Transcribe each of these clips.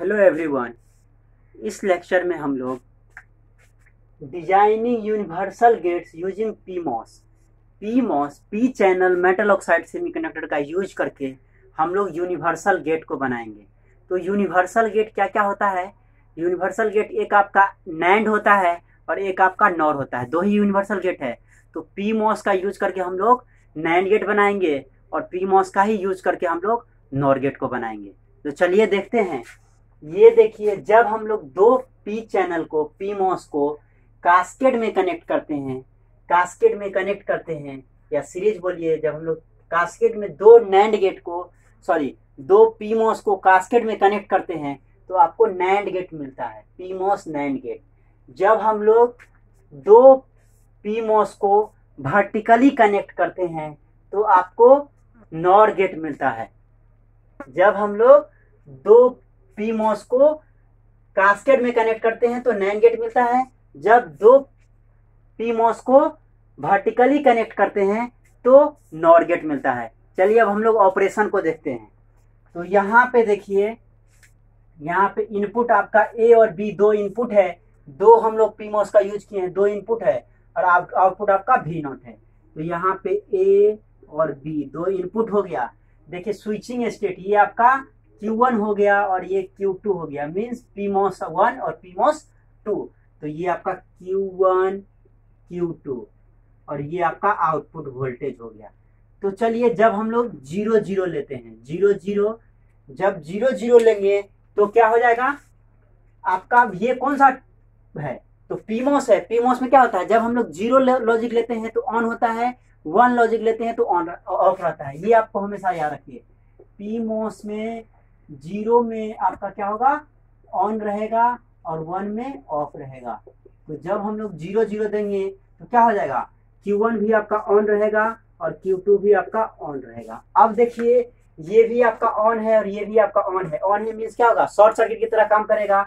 Hello everyone. इस lecture में हम लोग designing universal gates using P channel metal oxide semiconductor का यूज करके हम लोग यूनिवर्सल गेट को बनाएंगे। तो यूनिवर्सल गेट क्या क्या होता है? यूनिवर्सल गेट एक आपका नैंड होता है और एक आपका नॉर होता है। दो ही यूनिवर्सल गेट है। तो पी मॉस का यूज करके हम लोग नैंड गेट बनाएंगे और पी मॉस का ही यूज करके हम लोग नॉर गेट को बनाएंगे। तो चलिए देखते हैं। ये देखिए, जब हम लोग दो पी चैनल को पी मॉस को कास्केड में कनेक्ट करते हैं या सीरीज बोलिए, जब हम लोग कास्केड में दो नैंड गेट को दो पी मॉस को कास्केड में कनेक्ट करते हैं तो आपको नैंड गेट मिलता है, पी मॉस नैंड गेट। जब हम लोग दो पी मॉस को वर्टिकली कनेक्ट करते हैं तो आपको नॉर गेट मिलता है। जब हम लोग दो पी मॉस को कास्केड में कनेक्ट करते हैं तो नैंड गेट मिलता है। जब दो पी मॉस को वर्टिकली कनेक्ट करते हैं तो नॉर गेट मिलता है। चलिए अब हम लोग ऑपरेशन को देखते हैं। तो यहाँ पे देखिए, यहाँ पे इनपुट आपका ए और बी दो इनपुट है। दो हम लोग पी मॉस का यूज किए हैं, दो इनपुट है और आउटपुट आपका वी नॉट है। तो यहाँ पे ए और बी दो इनपुट हो गया। देखिए स्विचिंग स्टेट, ये आपका Q1 हो गया और ये Q2 हो गया, मीन्स पी मॉस 1 और पी मॉस 2। तो ये आपका Q1 Q2 और ये आपका आउटपुट वोल्टेज हो गया। तो चलिए जब हम लोग 0 0 लेते हैं, 0 0, जब 0 0 लेंगे तो क्या हो जाएगा आपका, ये कौन सा है? तो पीमॉस है। पीमॉस में क्या होता है, जब हम लोग 0 लॉजिक लेते हैं तो ऑन होता है, 1 लॉजिक लेते हैं तो ऑफ रहता है। ये आपको हमेशा याद रखिए। पीमॉस में 0 में आपका क्या होगा, ऑन रहेगा और 1 में ऑफ रहेगा। तो जब हम लोग 0 0 देंगे तो क्या हो जाएगा, Q1 भी आपका ऑन रहेगा और Q2 भी आपका ऑन रहेगा। अब देखिए, ये भी आपका ऑन है और ये भी आपका ऑन है। ऑन है मीन्स क्या होगा, शॉर्ट सर्किट की तरह काम करेगा।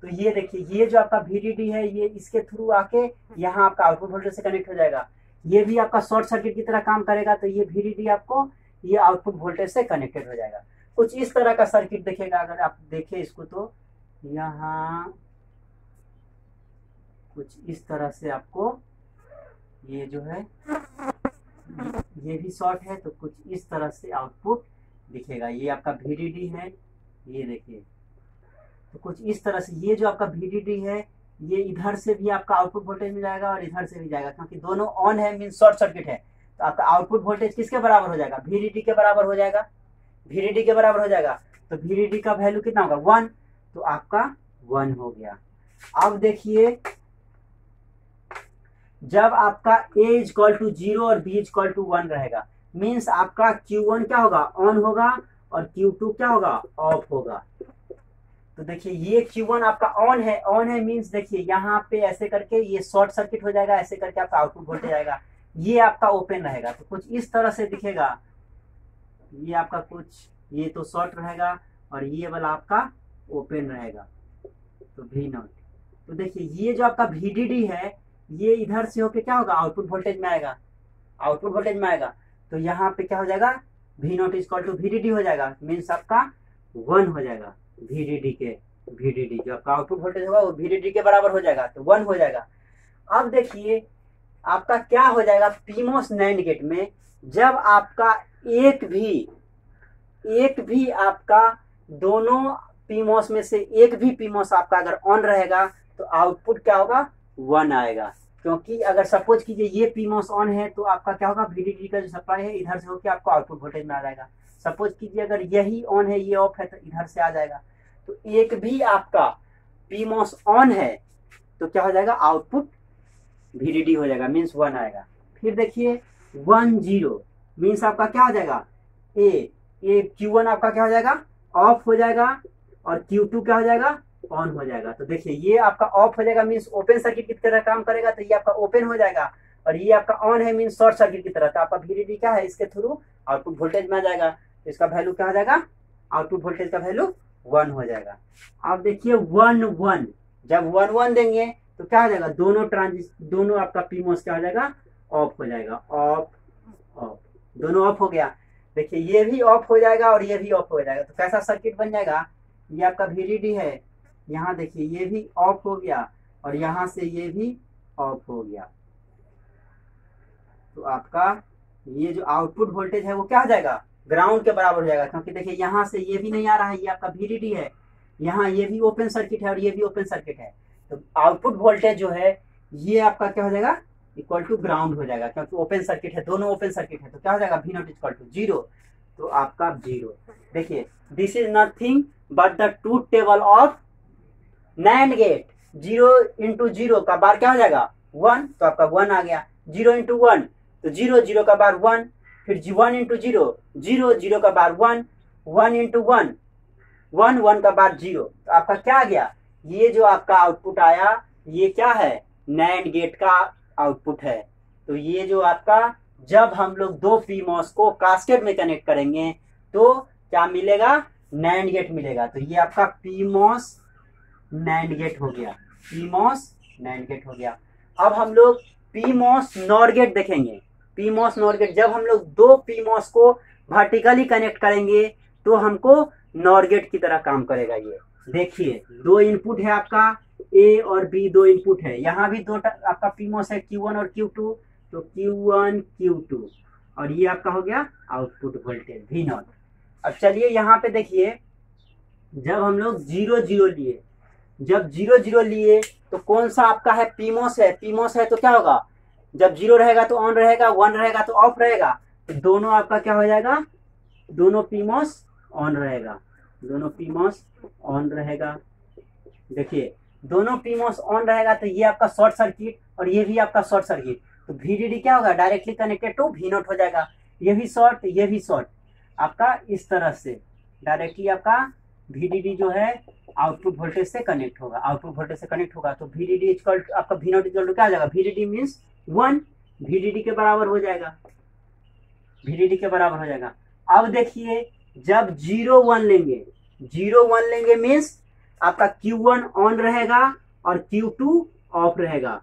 तो ये देखिए, ये जो आपका VDD है ये इसके थ्रू आके यहाँ आपका आउटपुट वोल्टेज से कनेक्ट हो जाएगा। ये भी आपका शॉर्ट सर्किट की तरह काम करेगा। तो ये VDD आपको ये आउटपुट वोल्टेज से कनेक्टेड हो जाएगा। कुछ इस तरह का सर्किट दिखेगा। अगर आप देखें इसको तो यहाँ कुछ इस तरह से आपको ये जो है ये भी शॉर्ट है, तो कुछ इस तरह से आउटपुट दिखेगा। ये आपका VDD है, ये देखिए। तो कुछ इस तरह से ये जो आपका VDD है ये इधर से भी आपका आउटपुट वोल्टेज मिल जाएगा और इधर से भी जाएगा, क्योंकि दोनों ऑन है मीन शॉर्ट सर्किट है। तो आपका आउटपुट वोल्टेज किसके बराबर हो जाएगा, VDD के बराबर हो जाएगा। VDD के बराबर हो जाएगा। तो VDD का वैल्यू कितना होगा, 1। तो आपका 1 हो गया। अब देखिए, जब आपका A = 0 और B = 1 रहेगा, मीन्स आपका Q1 क्या होगा, ऑन होगा और Q2 क्या होगा, ऑफ होगा। तो देखिए ये Q1 आपका ऑन है मीन्स देखिए यहाँ पे ऐसे करके ये शॉर्ट सर्किट हो जाएगा, ऐसे करके आपका आउटपुट वोल्टेज आएगा। ये आपका ओपन रहेगा। तो कुछ इस तरह से दिखेगा। ये आपका कुछ, ये तो शॉर्ट रहेगा और ये वाला आपका ओपन रहेगा, तो V0। तो देखिए ये जो आपका VDD है ये इधर से होके क्या होगा, आउटपुट वोल्टेज में आएगा। तो यहाँ पे क्या हो जाएगा, V0 = VDD हो जाएगा, मीन्स आपका 1 हो जाएगा। VDD जो आपका आउटपुट वोल्टेज होगा वो VDD के बराबर हो जाएगा, तो 1 हो जाएगा। अब देखिए आपका क्या हो जाएगा, पीमॉस नैंड गेट में जब आपका एक भी आपका दोनों पीमॉस में से एक भी पीमॉस आपका अगर ऑन रहेगा तो आउटपुट क्या होगा, 1 आएगा। क्योंकि अगर सपोज कीजिए ये पीमॉस ऑन है तो आपका क्या होगा, VDD का जो सप्लाई है इधर से होकर आपको आउटपुट वोल्टेज में आ जाएगा। सपोज कीजिए अगर यही ऑन है ये ऑफ है तो इधर से आ जाएगा। तो एक भी आपका पीमॉस ऑन है तो क्या हो जाएगा, आउटपुट VDD हो जाएगा, मीन्स 1 आएगा। फिर देखिए 1 0 मीन्स आपका क्या हो जाएगा, Q1 आपका क्या हो जाएगा, ऑफ हो जाएगा और Q2 क्या हो जाएगा, ऑन हो जाएगा। तो देखिए ये आपका ऑफ हो जाएगा मीन्स ओपन सर्किट की तरह काम करेगा, तो ये आपका ओपन हो जाएगा। और ये आपका ऑन है मीन्स शॉर्ट सर्किट की तरह, तो आपका VDD क्या है, इसके थ्रू आउटपुट वोल्टेज में आ जाएगा। तो इसका वैल्यू क्या हो जाएगा, आउटपुट वोल्टेज का वैल्यू 1 हो जाएगा। अब देखिए 1 1, जब 1 1 देंगे तो क्या हो जाएगा, दोनों आपका पीमॉस क्या हो जाएगा, ऑफ हो जाएगा। ऑफ दोनों ऑफ हो गया। देखिए ये भी ऑफ हो जाएगा और ये भी ऑफ हो जाएगा। तो कैसा सर्किट बन जाएगा, ये आपका VDD है, यहाँ देखिए ये भी ऑफ हो गया और यहाँ से ये भी ऑफ हो गया। तो आपका ये जो आउटपुट वोल्टेज है वो क्या हो जाएगा, ग्राउंड के बराबर हो जाएगा, क्योंकि देखिए यहाँ से ये भी नहीं आ रहा है, ये आपका VDD है, यहाँ ये भी ओपन सर्किट है और ये भी ओपन सर्किट है। तो आउटपुट वोल्टेज जो है ये आपका क्या हो जाएगा, इक्वल टू ग्राउंड हो जाएगा, क्योंकि ओपन सर्किट है, दोनों ओपन सर्किट है। तो क्या हो जाएगा, V0 इक्वल टू 0। तो आपका 0। देखिए this is nothing but the truth table of NAND gate. 0 into 0 का बार क्या हो जाएगा 1, तो आपका 1 आ गया। 0 इंटू 1 तो 0, 0 का बार 1, फिर 1 इंटू 0, 0, 0 का बार 1, 1 इंटू 1, 1, 1 का बार 0। तो आपका क्या आ गया, ये जो आपका आउटपुट आया ये क्या है, NAND गेट का आउटपुट है। तो ये जो आपका जब हम लोग दो PMOS को कास्केड में कनेक्ट करेंगे तो क्या मिलेगा, NAND गेट मिलेगा। तो ये आपका PMOS NAND गेट हो गया, PMOS NAND गेट हो गया। अब हम लोग PMOS NOR गेट देखेंगे। PMOS NOR गेट, जब हम लोग दो PMOS को वर्टिकली कनेक्ट करेंगे तो हमको NOR गेट की तरह काम करेगा। ये देखिए दो इनपुट है आपका A और B, दो इनपुट है, यहाँ भी दो आपका PMOS है Q1 और Q2, तो Q1 Q2 और ये आपका हो गया आउटपुट वोल्टेज V0। अब चलिए यहाँ पे देखिए, जब हम लोग 0 0 लिए, जब 0 0 लिए तो कौन सा आपका है, PMOS है। PMOS है तो क्या होगा, जब 0 रहेगा तो ऑन रहेगा, 1 रहेगा तो ऑफ रहेगा। तो दोनों आपका क्या हो जाएगा, दोनों PMOS ऑन रहेगा, दोनों PMOS ऑन रहेगा। देखिए दोनों PMOS ऑन रहेगा तो ये आपका शॉर्ट सर्किट और ये भी आपका शॉर्ट सर्किट। तो VDD क्या होगा, डायरेक्टली कनेक्टेड टू V0 हो जाएगा। ये भी शॉर्ट, ये भी शॉर्ट, आपका इस तरह से डायरेक्टली आपका VDD जो है आउटपुट वोल्टेज से कनेक्ट होगा, आउटपुट वोल्टेज से कनेक्ट होगा। तो VDD इक्वल आपका V0 इक्वल टू क्या आ जाएगा, VDD मीन्स 1, VDD के बराबर हो जाएगा, VDD के बराबर हो जाएगा। अब देखिए जब 0 1 लेंगे, 0 1 लेंगे मीन्स आपका Q1 ऑन रहेगा और Q2 ऑफ रहेगा।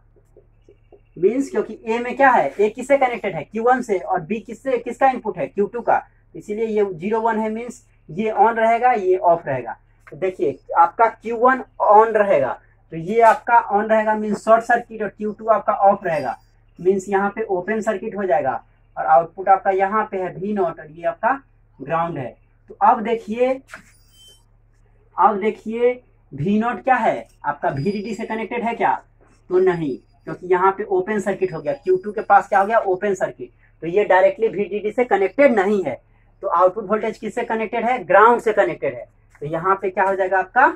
मीन्स क्योंकि A में क्या है, A किससे कनेक्टेड है, Q1 से, और B किससे, किसका इनपुट है, Q2 का, इसीलिए ये 0 1 है मीन्स ये ऑन रहेगा, ये ऑफ रहेगा। तो देखिए आपका Q1 ऑन रहेगा तो ये आपका ऑन रहेगा मीन्स शॉर्ट सर्किट, और Q2 आपका ऑफ रहेगा मीन्स यहाँ पे ओपन सर्किट हो जाएगा, और आउटपुट आपका यहाँ पे है V0 और ये आपका ग्राउंड है। तो अब देखिए V0 क्या है आपका, VDD से कनेक्टेड है क्या, तो नहीं, क्योंकि यहाँ पे ओपन सर्किट हो गया, Q2 के पास क्या हो गया, ओपन सर्किट। तो ये डायरेक्टली VDD से कनेक्टेड नहीं है। तो आउटपुट वोल्टेज किससे कनेक्टेड है, ग्राउंड से कनेक्टेड है। तो यहाँ पे क्या हो जाएगा आपका,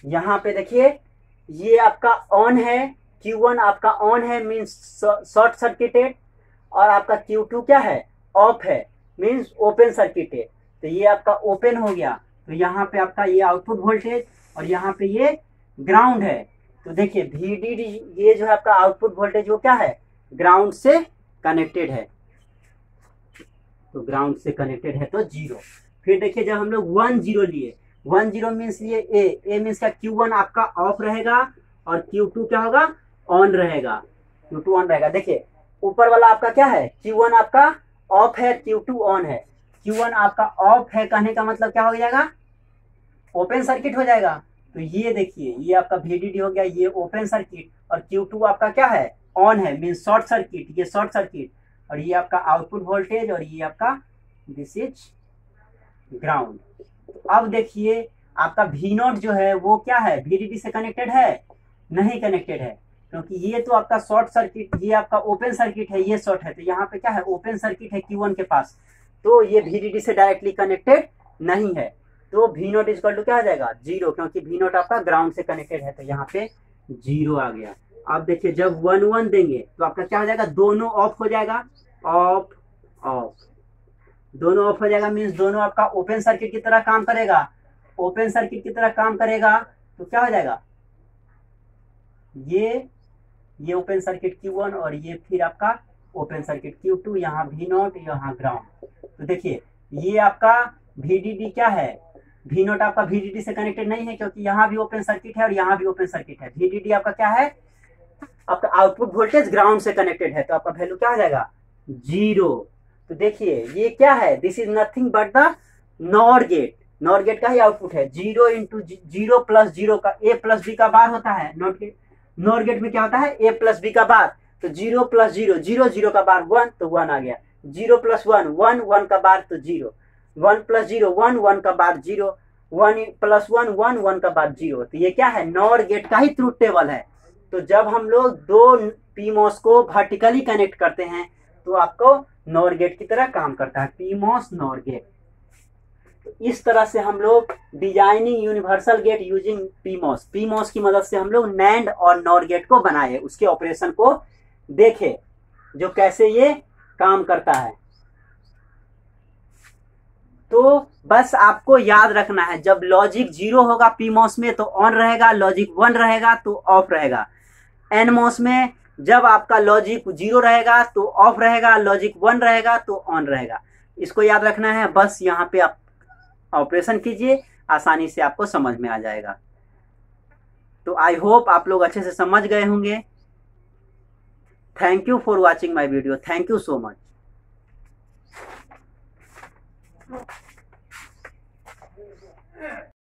यहाँ पे देखिए ये आपका ऑन है, Q1 आपका ऑन है मीन्स शॉर्ट सर्किटेड, और आपका Q2 क्या है, ऑफ है मीन्स ओपन सर्किटेड। तो ये आपका ओपन हो गया, तो यहाँ पे आपका ये आउटपुट वोल्टेज और यहाँ पे ये ग्राउंड है। तो देखिए VDD ये जो है आपका आउटपुट वोल्टेज वो क्या है, ग्राउंड से कनेक्टेड है, तो ग्राउंड से कनेक्टेड है तो 0। फिर देखिए जब हम लोग 1 0 लिए, 1 0 मीन्स लिए A मीन्स का Q1 आपका ऑफ रहेगा और Q2 क्या होगा, ऑन रहेगा, Q2 ऑन रहेगा। देखिए ऊपर वाला आपका क्या है, Q1 आपका ऑफ है, Q2 ऑन है। Q1 आपका ऑफ है कहने का मतलब क्या हो जाएगा, ओपन सर्किट हो जाएगा। तो ये देखिए ये आपका VDD हो गया, ये ओपन सर्किट, और Q2 आपका क्या है, ऑन है मीन्स शॉर्ट सर्किट, ये शॉर्ट सर्किट, और ये आपका आउटपुट वोल्टेज और ये आपका दिस इज ग्राउंड। अब देखिए आपका V0 जो है वो क्या है, VDD से कनेक्टेड है, नहीं कनेक्टेड है, क्योंकि ये तो आपका शॉर्ट सर्किट, ये आपका ओपन सर्किट है, ये शॉर्ट है। तो यहाँ पे क्या है, ओपन सर्किट है Q1 के पास, तो ये VDD से डायरेक्टली कनेक्टेड नहीं है। तो V0 इक्वल टू क्या आ जाएगा, 0, क्योंकि V0 आपका ग्राउंड से कनेक्टेड है, तो यहाँ पे 0 आ गया। अब देखिए जब 1 1 देंगे तो आपका क्या हो जाएगा, दोनों ऑफ हो जाएगा, ऑफ ऑफ, दोनों ऑफ हो जाएगा मीन्स दोनों आपका ओपन सर्किट की तरह काम करेगा, ओपन सर्किट की तरह काम करेगा। तो क्या हो जाएगा, ये ओपन सर्किट Q1 और ये फिर आपका ओपन सर्किट Q2, यहाँ V0 यहाँ ग्राउंड। तो देखिए ये आपका VDD क्या है, V0 आपका VDD से कनेक्टेड नहीं है, क्योंकि यहाँ भी ओपन सर्किट है और यहाँ भी ओपन सर्किट है। VDD आपका क्या है, आपका आउटपुट वोल्टेज ग्राउंड से कनेक्टेड है, तो आपका वैल्यू क्या आ जाएगा, 0। तो देखिए ये क्या है, this is nothing but the nor gate, nor gate का ही आउटपुट है 0 इंटू 0 प्लस 0 का a प्लस बी का बार होता है। नॉर गेट में क्या होता है, a प्लस बी का बार, तो 0 प्लस 0 0 0 का बार 1 तो 1 आ गया, 0 प्लस 1 1 1 का बार तो 0, 1 प्लस 0 1 1 का बार 0, 1 प्लस 1 1 1 का बार 0। तो ये क्या है, नॉर गेट का ही ट्रूथ टेबल है। तो जब हम लोग दो पीमोस को वर्टिकली कनेक्ट करते हैं तो आपको नॉर गेट की तरह काम करता है, पीमोस नॉर गेट। तो इस तरह से हम लोग designing universal gate using PMOS की मदद से हम लोग नैंड और नॉर गेट को बनाए, उसके ऑपरेशन को देखे जो कैसे ये काम करता है। तो बस आपको याद रखना है, जब लॉजिक 0 होगा पीमोस में तो ऑन रहेगा, लॉजिक 1 रहेगा तो ऑफ रहेगा। एनमोस में जब आपका लॉजिक 0 रहेगा तो ऑफ रहेगा, लॉजिक 1 रहेगा तो ऑन रहेगा। इसको याद रखना है, बस यहाँ पे आप ऑपरेशन कीजिए, आसानी से आपको समझ में आ जाएगा। तो आई होप आप लोग अच्छे से समझ गए होंगे। Thank you for watching my video, thank you so much.